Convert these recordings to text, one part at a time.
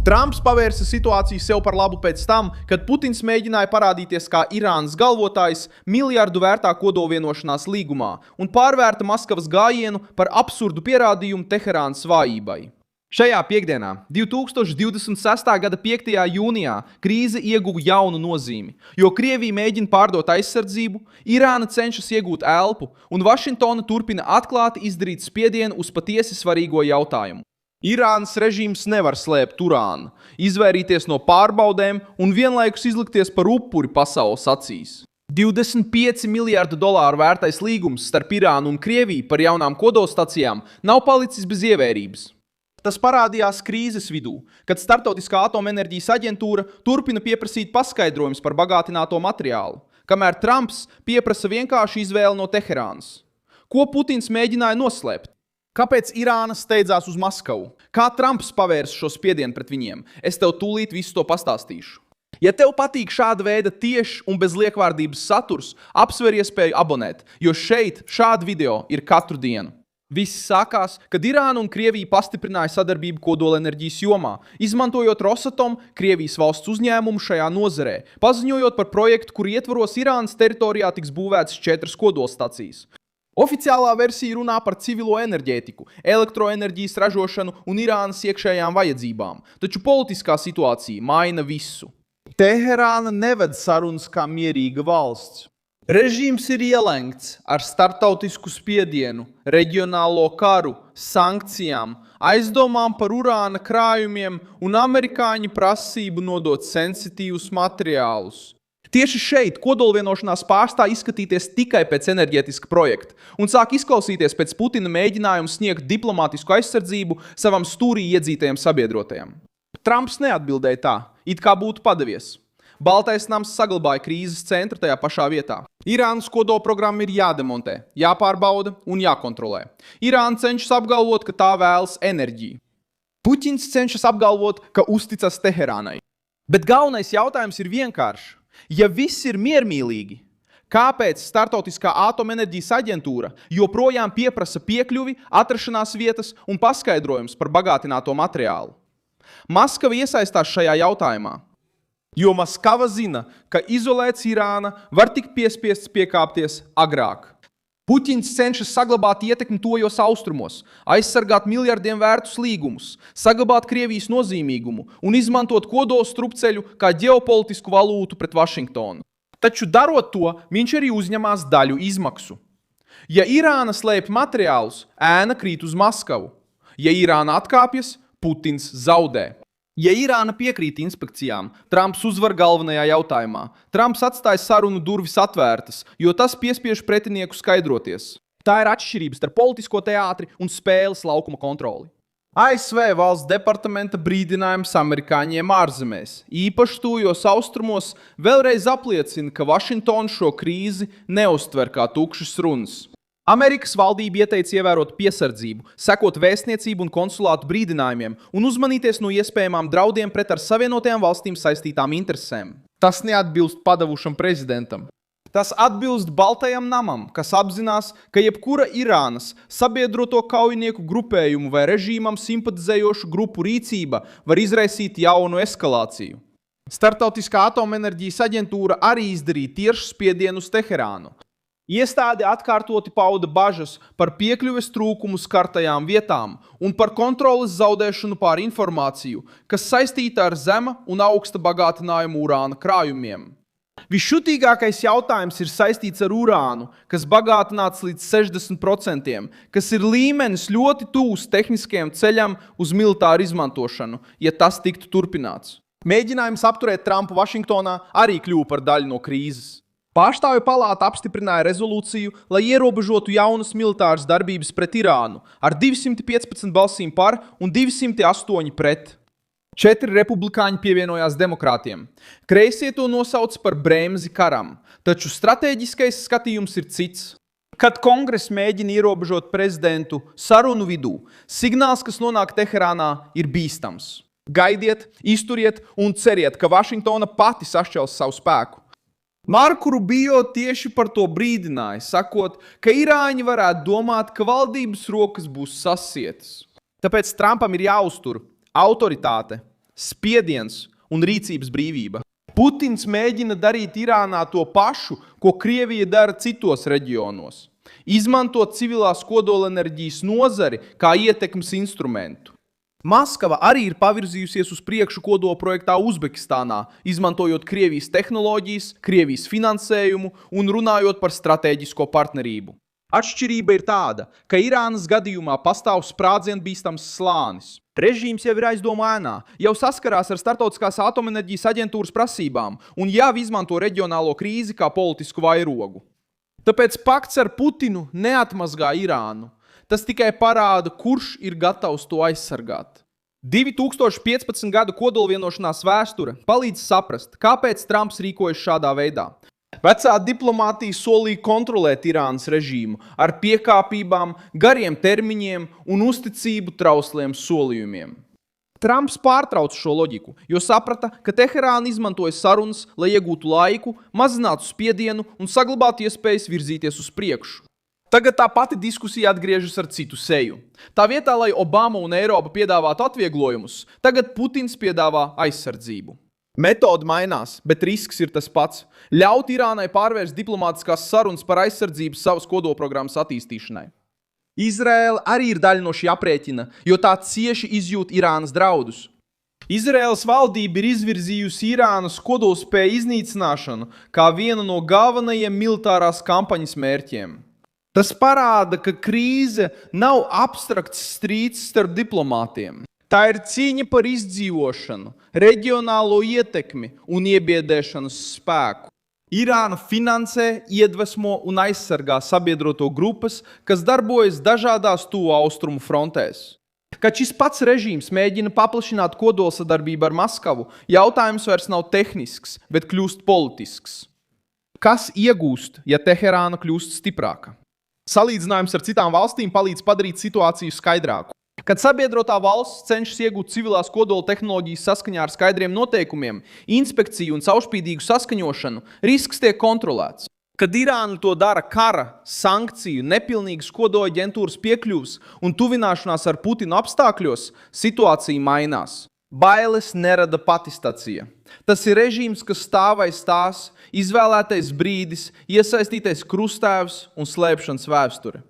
Trumps pavērsa situāciju sev par labu pēc tam, kad Putins mēģināja parādīties kā Irānas galvotājs miljardu vērtā kodolvienošanās līgumā un pārvērta Maskavas gājienu par absurdu pierādījumu Teherānas vājībai. Šajā piekdienā, 2026. gada 5. jūnijā, krīze ieguva jaunu nozīmi, jo Krievija mēģina pārdot aizsardzību, Irāna cenšas iegūt elpu un Vašingtona turpina atklāti izdarīt spiedienu uz patiesi svarīgo jautājumu. Irānas režīms nevar slēpt urānu, izvairīties no pārbaudēm un vienlaikus izlikties par upuri pasaules acīs. $25 miljardu vērtais līgums starp Irānu un Krieviju par jaunām kodolstacijām nav palicis bez ievērības. Tas parādījās krīzes vidū, kad Startautiskā atomenerģijas aģentūra turpina pieprasīt paskaidrojumus par bagātināto materiālu, kamēr Trumps pieprasa vienkārši izvēli no Teherānas. Ko Putins mēģināja noslēpt? Kāpēc Irāna steidzās uz Maskavu? Kā Trumps pavērsa šo spiedienu pret viņiem? Es tev tūlīt visu to pastāstīšu. Ja tev patīk šāda veida tieši un bez liekvārdības saturs, apsver iespēju abonēt, jo šeit šādi video ir katru dienu. Viss sākās, kad Irāna un Krievija pastiprināja sadarbību kodolenerģijas jomā, izmantojot Rosatom, Krievijas valsts uzņēmumu šajā nozarē, paziņojot par projektu, kur ietvaros Irānas teritorijā tiks būvētas 4 kodolstacijas. Oficiālā versija runā par civilo enerģētiku, elektroenerģijas ražošanu un Irānas iekšējām vajadzībām, taču politiskā situācija maina visu. Teherāna neved sarunas kā mierīga valsts. Režīms ir ielenkts ar startautisku spiedienu, reģionālo karu, sankcijām, aizdomām par urāna krājumiem un amerikāņu prasību nodot sensitīvus materiālus. Tieši šeit kodolvienošanās pārstāj izskatīties tikai pēc enerģētiska projekta un sāk izklausīties pēc Putina mēģinājuma sniegt diplomātisku aizsardzību savam stūrī iedzītajiem sabiedrotajiem. Trumps neatbildēja tā, it kā būtu padavies. Baltais nams saglabāja krīzes centru tajā pašā vietā. Irānas kodolprogramma ir jādemontē, jāpārbauda un jākontrolē. Irāna cenšas apgalvot, ka tā vēlas enerģiju. Puķins cenšas apgalvot, ka uzticas Teherānai. Bet galvenais jautājums ir vienkāršs. Ja viss ir miermīlīgi, kāpēc Startautiskā atomenerģijas aģentūra joprojām pieprasa piekļuvi, atrašanās vietas un paskaidrojums par bagātināto materiālu? Maskava iesaistās šajā jautājumā, jo Maskava zina, ka izolēts Irāna var tikt piespiests piekāpties agrāk. Puķins cenšas saglabāt ietekmi tojos austrumos, aizsargāt miljardiem vērtus līgumus, saglabāt Krievijas nozīmīgumu un izmantot kodola strupceļu kā ģeopolitisku valūtu pret Vašingtonu. Taču darot to, viņš arī uzņemās daļu izmaksu. Ja Irāna slēpj materiālus, ēna krīt uz Maskavu. Ja Irāna atkāpjas, Putins zaudē. Ja Irāna piekrīt inspekcijām, Trumps uzvar galvenajā jautājumā. Trumps atstāja sarunu durvis atvērtas, jo tas piespiež pretinieku skaidroties. Tā ir atšķirības starp politisko teātri un spēles laukuma kontroli. ASV valsts departamenta brīdinājums amerikāņiem ārzemēs, īpaši tuvajos austrumos, vēlreiz apliecina, ka Vašingtona šo krīzi neuztver kā tukšas runas. Amerikas valdība ieteica ievērot piesardzību, sekot vēstniecību un konsulātu brīdinājumiem un uzmanīties no iespējamām draudiem pret ar Savienotajām valstīm saistītām interesēm. Tas neatbilst padavušam prezidentam. Tas atbilst Baltajam namam, kas apzinās, ka jebkura Irānas sabiedroto kaujinieku grupējumu vai režīmam simpatizējošu grupu rīcība var izraisīt jaunu eskalāciju. Startautiskā atomenerģijas aģentūra arī izdarīja tiešu spiedienu uz Teherānu. Iestāde atkārtoti pauda bažas par piekļuves trūkumu skartajām vietām un par kontroles zaudēšanu pār informāciju, kas saistīta ar zema un augsta bagātinājumu urāna krājumiem. Visšutīgākais jautājums ir saistīts ar urānu, kas bagātināts līdz 60%, kas ir līmenis ļoti tūs tehniskajam ceļam uz militāru izmantošanu, ja tas tiktu turpināts. Mēģinājums apturēt Trumpu Vašingtonā arī kļuva par daļu no krīzes. Pārstāvju palāta apstiprināja rezolūciju, lai ierobežotu jaunas militāras darbības pret Irānu ar 215 balsīm par un 208 pret. 4 republikāņi pievienojās demokrātiem. Kreisie to nosauc par bremzi karam, taču stratēģiskais skatījums ir cits. Kad kongress mēģina ierobežot prezidentu sarunu vidū, signāls, kas nonāk Teherānā, ir bīstams. Gaidiet, izturiet un ceriet, ka Vašingtona pati sašķels savu spēku. Marko Rubio tieši par to brīdināja, sakot, ka irāņi varētu domāt, ka valdības rokas būs sasietas. Tāpēc Trumpam ir jāuztur autoritāte, spiediens un rīcības brīvība. Putins mēģina darīt Irānā to pašu, ko Krievija dara citos reģionos. Izmantot civilās kodolenerģijas nozari kā ietekmes instrumentu. Maskava arī ir pavirzījusies uz priekšu kodolprojektā Uzbekistānā, izmantojot Krievijas tehnoloģijas, Krievijas finansējumu un runājot par stratēģisko partnerību. Atšķirība ir tāda, ka Irānas gadījumā pastāv sprādzienbīstams slānis. Režīms jau ir aizdoma ēnā, jau saskarās ar Startautiskās atomenerģijas aģentūras prasībām un jau izmanto reģionālo krīzi kā politisku vairogu. Tāpēc pakts ar Putinu neatmazgā Irānu. Tas tikai parāda, kurš ir gatavs to aizsargāt. 2015. gada kodolvienošanās vēsture palīdz saprast, kāpēc Trumps rīkojas šādā veidā. Vecā diplomātija solīja kontrolēt Irānas režīmu ar piekāpībām, gariem termiņiem un uzticību trausliem solījumiem. Trumps pārtrauca šo loģiku, jo saprata, ka Teherāna izmantoja sarunas, lai iegūtu laiku, mazinātu spiedienu un saglabātu iespējas virzīties uz priekšu. Tagad tā pati diskusija atgriežas ar citu seju. Tā vietā, lai Obama un Eiropa piedāvātu atvieglojumus, tagad Putins piedāvā aizsardzību. Metode mainās, bet risks ir tas pats. Ļaut Irānai pārvērst diplomātiskās sarunas par aizsardzību savas kodolprogrammas attīstīšanai. Izraēla arī ir daļa no šī aprēķina, jo tā cieši izjūt Irānas draudus. Izraēlas valdība ir izvirzījusi Irānas kodolspēju iznīcināšanu kā vienu no galvenajiem militārās kampaņas mērķiem. Tas parāda, ka krīze nav abstrakts strīds starp diplomātiem. Tā ir cīņa par izdzīvošanu, reģionālo ietekmi un iebiedēšanas spēku. Irāna finansē, iedvesmo un aizsargā sabiedroto grupas, kas darbojas dažādās tuvu austrumu frontēs. Kad šis pats režīms mēģina paplašināt kodolsadarbību ar Maskavu, jautājums vairs nav tehnisks, bet kļūst politisks. Kas iegūst, ja Teherāna kļūst stiprāka? Salīdzinājums ar citām valstīm palīdz padarīt situāciju skaidrāku. Kad sabiedrotā valsts cenšas iegūt civilās kodola tehnoloģijas saskaņā ar skaidriem noteikumiem, inspekciju un caurspīdīgu saskaņošanu, risks tiek kontrolēts. Kad Irāna to dara kara, sankciju, nepilnīgas kodola aģentūras piekļuvas un tuvināšanās ar Putinu apstākļos, situācija mainās. Bailes nerada patistacija. Tas ir režīms, kas stāv aiz tās, izvēlētais brīdis, iesaistītais krustāvs un slēpšanas vēsture.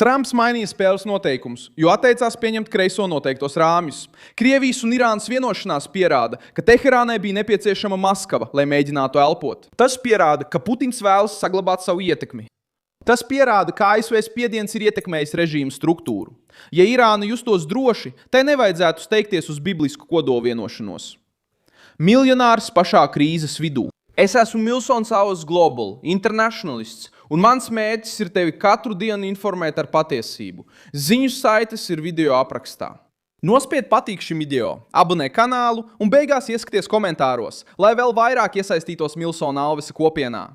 Trumps mainīja spēles noteikumus, jo atteicās pieņemt kreiso noteiktos rāmjus. Krievijas un Irānas vienošanās pierāda, ka Teherānai bija nepieciešama Maskava, lai mēģinātu elpot. Tas pierāda, ka Putins vēlas saglabāt savu ietekmi. Tas pierāda, ka ASV spiediens ir ietekmējis režīmu struktūru. Ja Irāna justos droši, tai nevajadzētu steigties uz biblisku kodolvienošanos. Miljonārs pašā krīzes vidū. Es esmu Milsons Hours Global, internationalists, un mans mērķis ir tevi katru dienu informēt ar patiesību. Ziņu saites ir video aprakstā. Nospied patīk šim video, abonē kanālu un beigās ieskaties komentāros, lai vēl vairāk iesaistītos Milsona Alvesa kopienā.